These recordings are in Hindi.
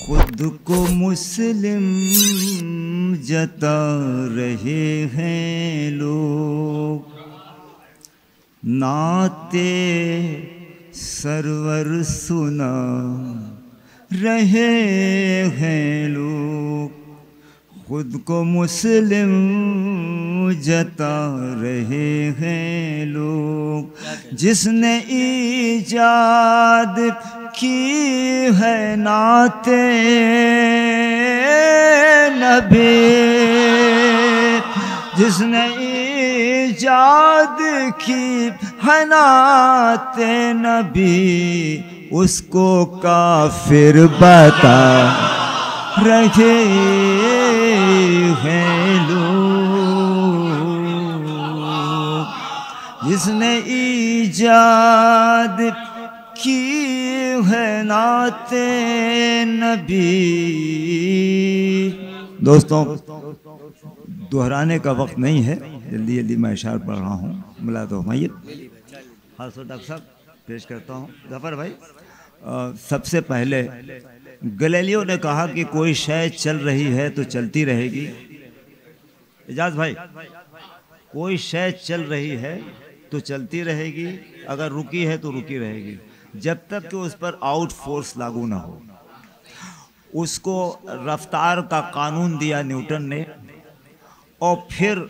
खुद को मुस्लिम जता रहे हैं लोग, नाते सरवर सुना रहे हैं लोग। खुद को मुस्लिम जता रहे हैं लोग। जिसने ईजाद की है नाते नबी, जिसने ईजाद की है नाते नबी, उसको काफिर बता रहे हैं लोग। जिसने ईजाद की है नाते नबी। दोस्तों, दोहराने का वक्त नहीं है, जल्दी जल्दी मैं इशार पढ़ रहा हूँ। मिला तो हमारे खास डॉक्टर साहब पेश करता हूँ। जफर भाई, सबसे पहले गैलीलियो ने कहा कि कोई शय चल रही है तो चलती रहेगी। इजाज भाई, कोई शय चल रही है तो चलती रहेगी, अगर रुकी है तो रुकी रहेगी, जब तक कि उस पर आउट फोर्स लागू ना हो। उसको रफ्तार का कानून दिया न्यूटन ने, और फिर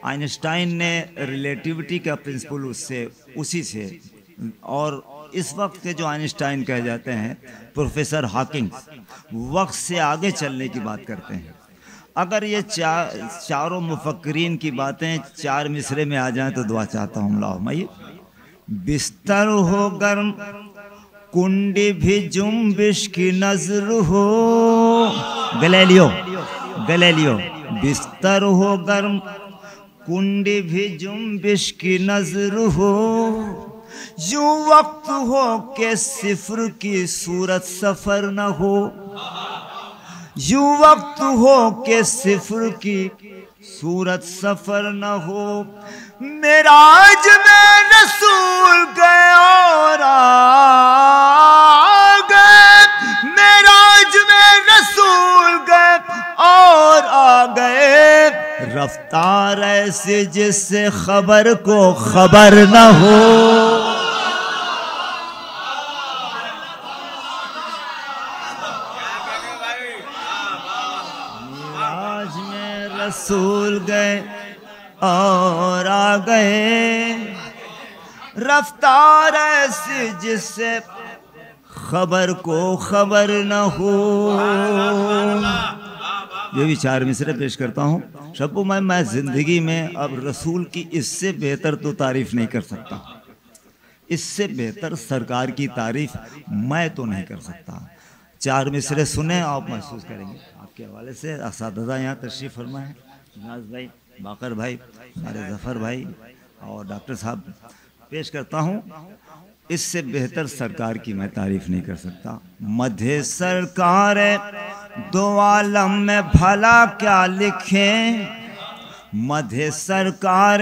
आइंस्टाइन ने रिलेटिविटी का प्रिंसिपल उसी से, और इस वक्त के जो आइंस्टाइन कहे जाते हैं प्रोफेसर हॉकिंग, वक्त से आगे चलने की बात करते हैं। अगर ये चारों मुफक्किरीन की बातें चार मिसरे में आ जाएं तो दुआ चाहता हूँ। लाओ बिस्तर हो गर्म, कुंडी भी जुम्बिश की नजर हो। गैलीलियो, बिस्तर हो गर्म, कुंडी भी जुम्बिश की नजर हो। यूं वक्त हो के सिफर की सूरत सफर न हो। यूं वक्त हो के सिफर की सूरत सफर न हो। मेराज में रसूल गए और आ गए। मेराज में रसूल गए और आ गए। रफ्तार ऐसे जिससे खबर को खबर न हो। मेराज में रसूल गए और आ गए। रफ्तार ऐसी जिससे खबर को खबर न हो। ये भी चार मिसरे पेश करता हूँ। शब्बू मैं जिंदगी में अब रसूल की इससे बेहतर तो तारीफ नहीं कर सकता, इससे बेहतर सरकार की तारीफ मैं तो नहीं कर सकता। चार मिसरे सुने, आप महसूस करेंगे। आपके हवाले से असातिज़ा यहाँ तशरीफ़ फरमा है, नाज भाई, बाकर भाई, हमारे जफ़र भाई और डॉक्टर साहब। पेश करता हूँ, इससे बेहतर सरकार की मैं तारीफ नहीं कर सकता। मध्य सरकार दो आलम में भला क्या लिखें। मध्य सरकार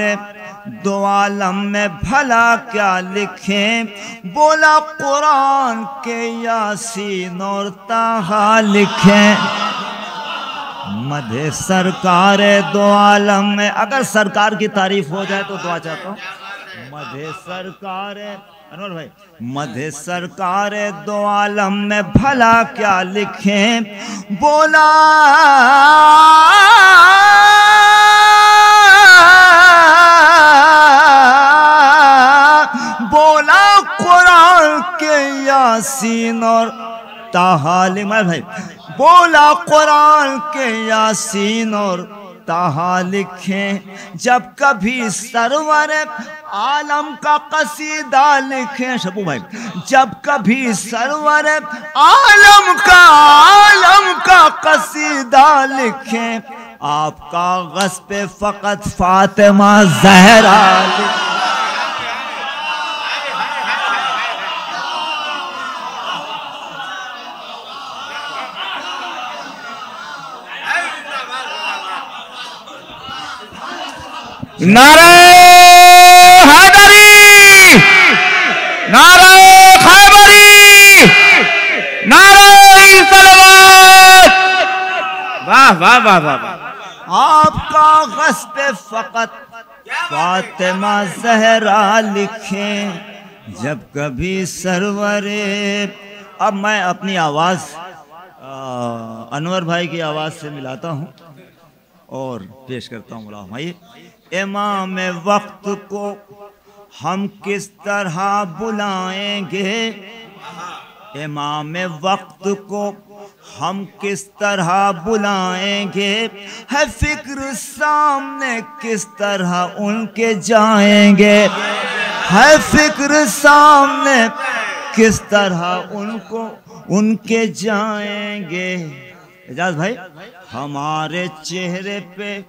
दो आलम में भला क्या लिखें। बोला कुरान के यासीन और ताहा लिखें। मध्य सरकार दो आलम में, अगर सरकार की तारीफ हो जाए तो दुआ चाहता हूँ। मध्य सरकार, अनवर भाई, मध्य सरकार दो आलम में भला क्या लिखें। बोला कुरान के यासीन और ताहा लिखें। भाई, बोला कुरान के यासीन और ताहा लिखें। जब कभी सरवर आलम का कसीदा लिखें। शबू भाई, जब कभी सरवर आलम का कसीदा लिखें। आपका गस पे फकत फातिमा ज़हरा लिखें। नारे हैदरी, नारे खैबरी, नारे वाह वाह वाह वाह। आपका ग़स्ब फ़क़त फातिमा ज़हरा लिखें जब कभी सरवरे। अब मैं अपनी आवाज़ अनवर भाई की आवाज़ से मिलाता हूँ और पेश करता हूँ। मुलाज़ भाई, इमाम वक्त को हम किस तरह बुलाएंगे, इमाम वक्त को हम किस तरह बुलाएंगे, है फिक्र सामने किस तरह उनके जाएंगे, है फिक्र सामने किस तरह उनके जाएंगे। एजाज भाई, हमारे चेहरे पे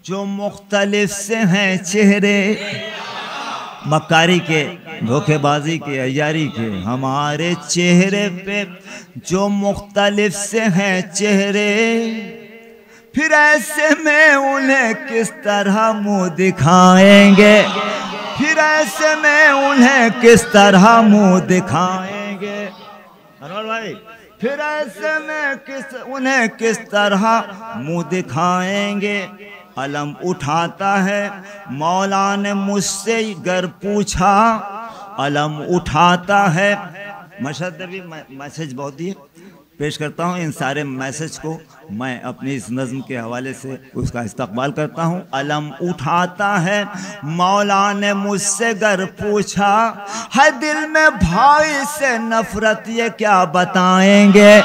जो मुख्तलिफ से हैं चेहरे, मक्कारी के, धोखेबाजी के, अय्यारी के, हमारे चेहरे पे जो मुख्तलिफ से हैं चेहरे, फिर ऐसे में उन्हें किस तरह मुंह दिखाएंगे, फिर ऐसे में उन्हें किस तरह मुंह दिखाएंगे। अनवर भाई, फिर ऐसे में उन्हें किस तरह मुंह दिखाएंगे। अलम उठाता है मौला ने मुझसे गर पूछा, अलम उठाता है। मशहद भी मैसेज बहुत दिए, पेश करता हूँ इन सारे मैसेज को मैं अपनी इस नज़्म के हवाले से उसका इस्तकबाल करता हूँ। अलम उठाता है मौला ने मुझसे गर पूछा, है दिल में भाई से नफरत ये क्या बताएंगे।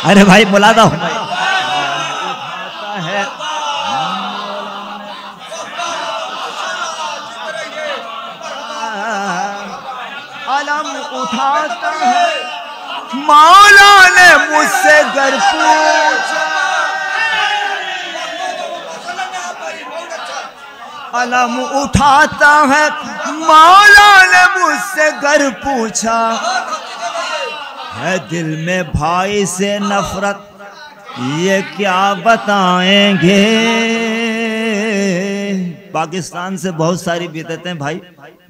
अरे भाई बुला दो। उठाता है अलम उठाता है मौला ने मुझसे गर पूछा, अलम उठाता है मौला ने मुझसे गर पूछा, है दिल में भाई से नफरत ये क्या बताएंगे। पाकिस्तान से बहुत सारी बिदअतें भाई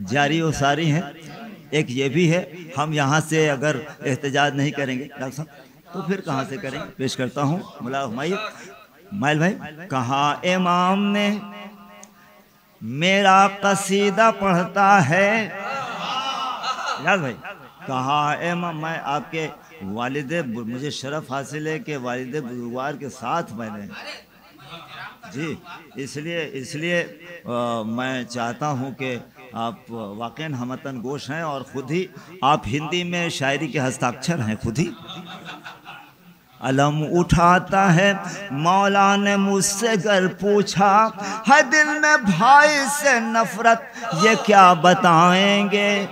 जारी और सारी हैं, एक ये भी है। हम यहाँ से अगर एहतजाज नहीं करेंगे डॉक्टर साहब तो फिर कहाँ से करेंगे। पेश करता हूँ मुला माइल भाई, कहाँ इमाम ने मेरा कसीदा पढ़ता है। याद भाई, कहाँ इमाम, मैं आपके वालिदे, मुझे शरफ हासिल है कि वालिदे बुजुर्गवार के साथ मैंने जी, इसलिए मैं चाहता हूँ कि आप वाक़ई हमतन गोश हैं और ख़ुद ही आप हिंदी में शायरी के हस्ताक्षर हैं खुद ही। अलम उठाता है मौला ने मुझसे गर पूछा, है दिल में भाई से नफरत ये क्या बताएंगे।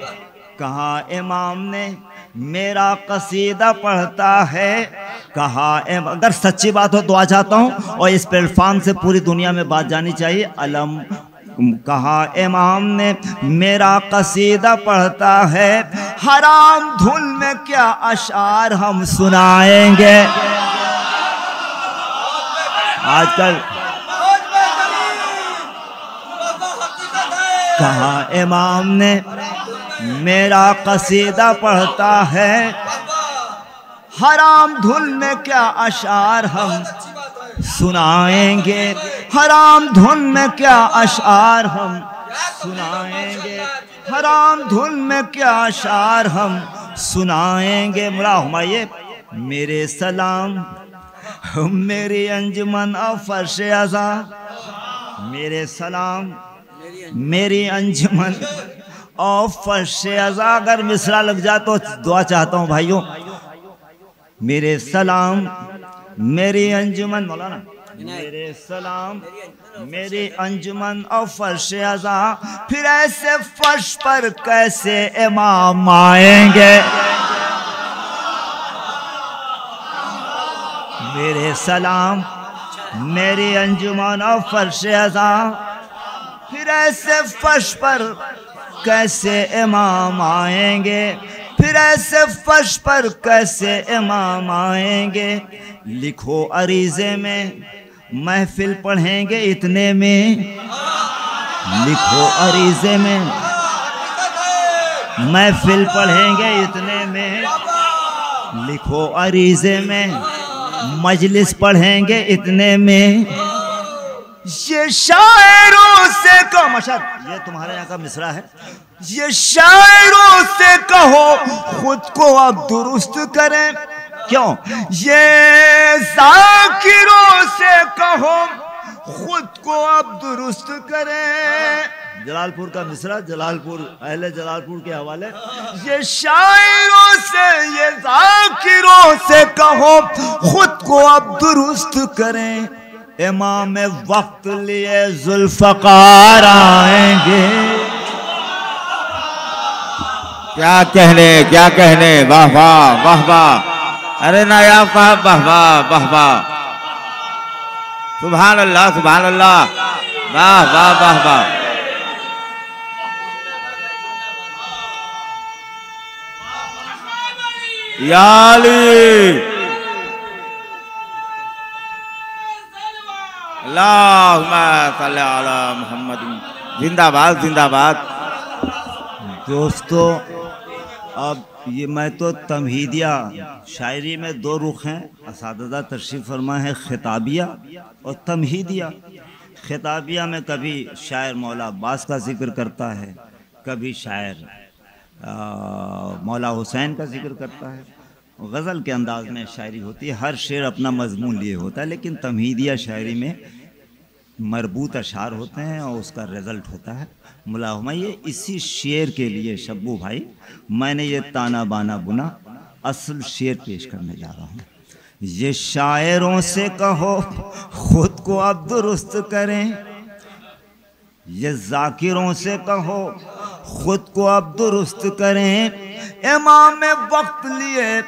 कहा इमाम ने मेरा कसीदा पढ़ता है, कहा अगर सच्ची बात हो दुआ चाहता हूँ और इस प्लेटफॉर्म से पूरी दुनिया में बात जानी चाहिए। अलम कहा इमाम ने मेरा कसीदा पढ़ता है, हराम धुन में क्या अशार हम सुनाएंगे। आजकल कहा इमाम ने मेरा कसीदा पढ़ता है, हराम धुन में क्या अशार हम सुनाएंगे, हराम धुन में क्या अशार हम सुनाएंगे, हराम धुन में क्या अशार हम सुनाएंगे। मुला हुमायूं, मेरे सलाम मेरी अंजुमन और फर्श अज़ा, मेरे सलाम मेरी अंजुमन और फर्श अज़ा। अगर मिसरा लग जाए तो दुआ चाहता हूँ भाइयों। मेरे सलाम मेरी अंजुमन, मौलाना मेरे सलाम मेरी अंजुमन और फर्श अज़ा, फिर ऐसे फर्श पर कैसे इमाम आएंगे। मेरे सलाम मेरी अंजुमन और फर्श अज़ा, फिर ऐसे फर्श पर कैसे इमाम आएंगे, फिर ऐसे फर्श पर कैसे इमाम आएंगे। लिखो अरीज़े में महफिल पढ़ेंगे इतने में, लिखो अरीज़े में महफिल पढ़ेंगे इतने में, लिखो अरीज़े में मजलिस पढ़ेंगे इतने में ये शायरों से कहो मशहद, ये तुम्हारे यहाँ का मिसरा है। ये शायरों से कहो खुद को अब दुरुस्त करें, क्यों? ये जाकिरों से कहो खुद को अब दुरुस्त करें। जलालपुर का मिसरा, जलालपुर, अहले जलालपुर के हवाले। ये शायरों से, ये जाकिरों से कहो खुद को अब दुरुस्त करें। इमाम वक्त लिए जुल्फकार आएंगे। क्या कहने, क्या कहने, वाह वाह वाह वाह। अरे नायाब साहब, वाह वाह वाह वाह, सुभान अल्लाह सुभान अल्लाह, वाह वाह वाह वाह। या अली अल्लाहुम्मा सल्ली अला मुहम्मद, जिंदाबाद जिंदाबाद। दोस्तों, अब ये मैं तो तमहीदिया शायरी में दो रुख हैं, असातिज़ा तशरीफ़ फरमा है, खिताबिया और तमहीदिया। खिताबिया में कभी शायर मौला अब्बास का जिक्र करता है, कभी शायर मौला हुसैन का जिक्र करता है। गज़ल के अंदाज में शायरी होती है, हर शेर अपना मजमून लिए होता है, लेकिन तमहीदिया शायरी में मरबूत अशार होते हैं और उसका रिज़ल्ट होता है मुलाहमा। ये इसी शेर के लिए शब्बू भाई मैंने ये ताना बाना बुना असल शेर पेश करने जा रहा हूँ। ये शायरों से कहो खुद को अब दुरुस्त करें, ये जाकिरों से कहो खुद को अब दुरुस्त करें। इमाम वक्त लिए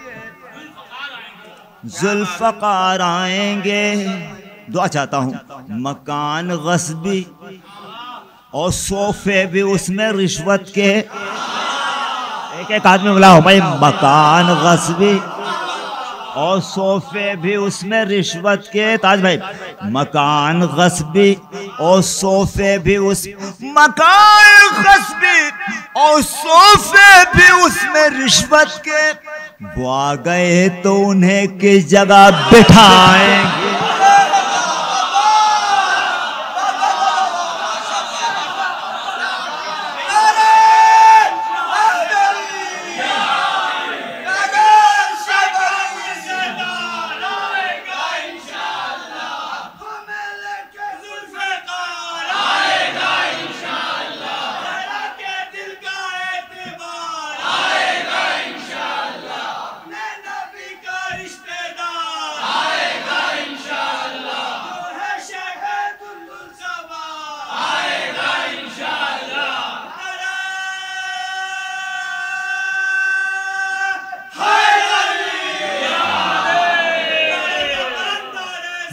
जुल्फकार आएंगे। दुआ चाहता हूँ, मकान गस्बी और सोफे भी उसमें रिश्वत के। एक एक आदमी बोला हो भाई, मकान गस्बी और सोफे भी उसमें रिश्वत के। ताज भाई, मकान गस्बी और सोफे भी उस, मकान गस्बी और सोफे भी उसमें रिश्वत के। वो आ गए तो उन्हें किस जगह बिठाएंगे।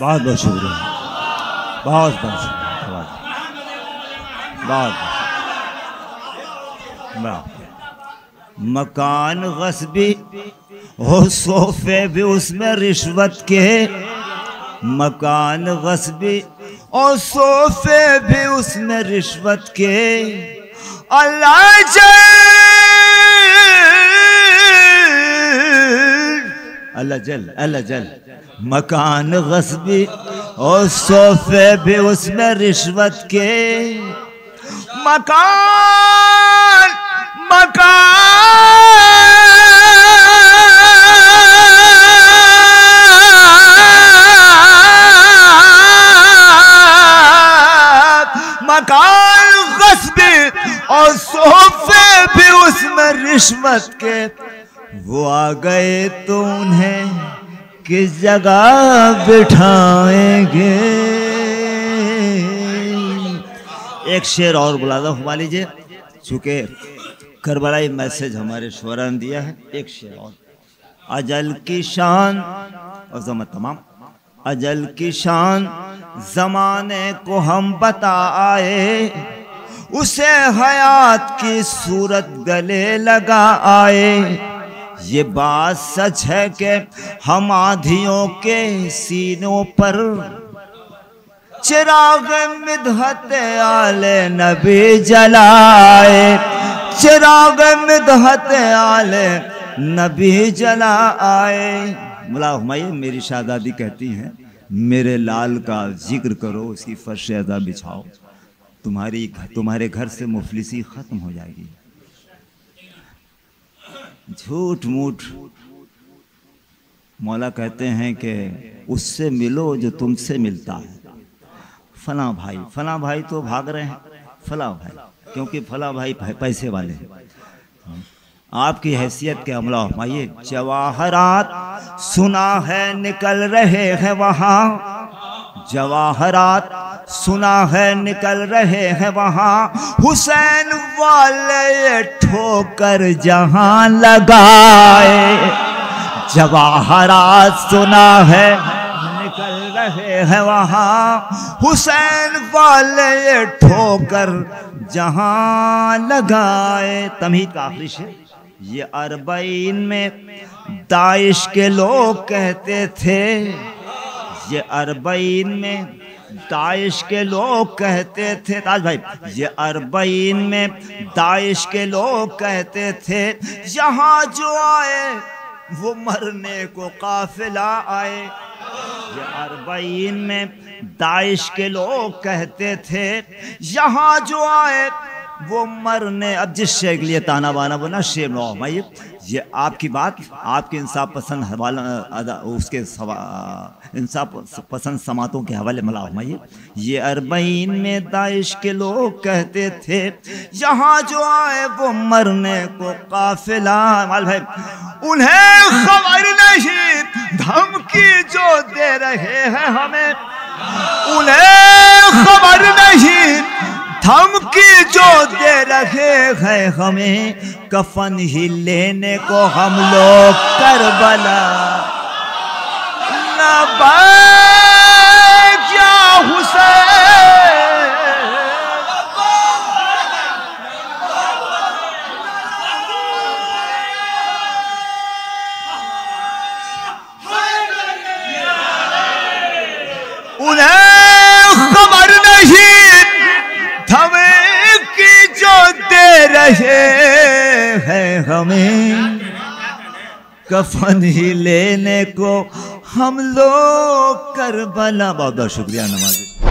बहुत बहुत शुक्रिया, बहुत बहुत शुक्रिया, बहुत बहुत। मकान गस्बी हो सोफे भी उसमें रिश्वत के। मकान गस्बी और सोफे भी उसमें रिश्वत के। अल्लाह जल अल्लाह जल अल्लाह जल। मकान गस्बी और सोफे भी उसमें रिश्वत के। मकान मकान मकान गस्बी और सोफे भी उसमें रिश्वत के। वो आ गए तो उन्हें किस जगह बिठाएंगे। एक शेर और बुला दो, फरमा लीजिए, चूँकि करबलाई मैसेज हमारे शुरा ने दिया है। एक शेर और। अजल की शान और जमा तमाम। अजल की शान जमाने को हम बता आए, उसे हयात की सूरत गले लगा आए। ये बात सच है कि हम आधियों के सीनों पर चिराग मिदहत आले नबी जलाए। चिराग मिदहत आले नबी जला आए। मुला हुमायूं मेरी शहजादी कहती हैं, मेरे लाल का जिक्र करो, उसकी फर्श अज़ा बिछाओ, तुम्हारे घर से मुफलिसी ख़त्म हो जाएगी। झूठ मूठ मौला कहते हैं कि उससे मिलो जो तुमसे मिलता है। फला भाई तो भाग रहे हैं, फला भाई, क्योंकि फला भाई पैसे वाले हैं। आपकी हैसियत के अमला हुमायूं, जवाहरात सुना है निकल रहे हैं वहाँ, जवाहरात सुना है निकल रहे हैं वहाँ, हुसैन वाले ठोकर जहाँ लगाए। जवाहरात सुना है निकल रहे हैं वहाँ, हुसैन वाले ठोकर जहाँ लगाए। तमहीद का आखिरी शेर, ये अरबईन में दाइश के लोग कहते थे, ये अरबईन में दाइश के लोग कहते थे। ताज भाई, ये अरबईन में दाइश के लोग कहते थे, यहाँ जो आए वो मरने को काफिला आए। ये अरबईन में दाइश के लोग कहते थे, यहाँ जो आए वो मरने। अब जिस शेर के लिए ताना बाना बना शेर हुमायूं, ये आपकी बात, आपके इंसाफ पसंद हवाला उसके इंसाफ पसंद समातों के हवाले मला हुमायूं, ये अरबईन में दाइश के लोग कहते थे, यहाँ जो आए वो मरने को काफिला। माल भाई, उन्हें खबर नहीं धमकी जो दे रहे हैं हमें, उन्हें खबर नहीं धमकी जो दे रहे हैं हमें, कफन ही लेने को हम लोग करबला न क्या हुसैन। उन्हें खबर नहीं धमकी जो दे रहे हैं हमें, कफन ही लेने को हम लोग करबला। बहुत बहुत शुक्रिया नवाज़।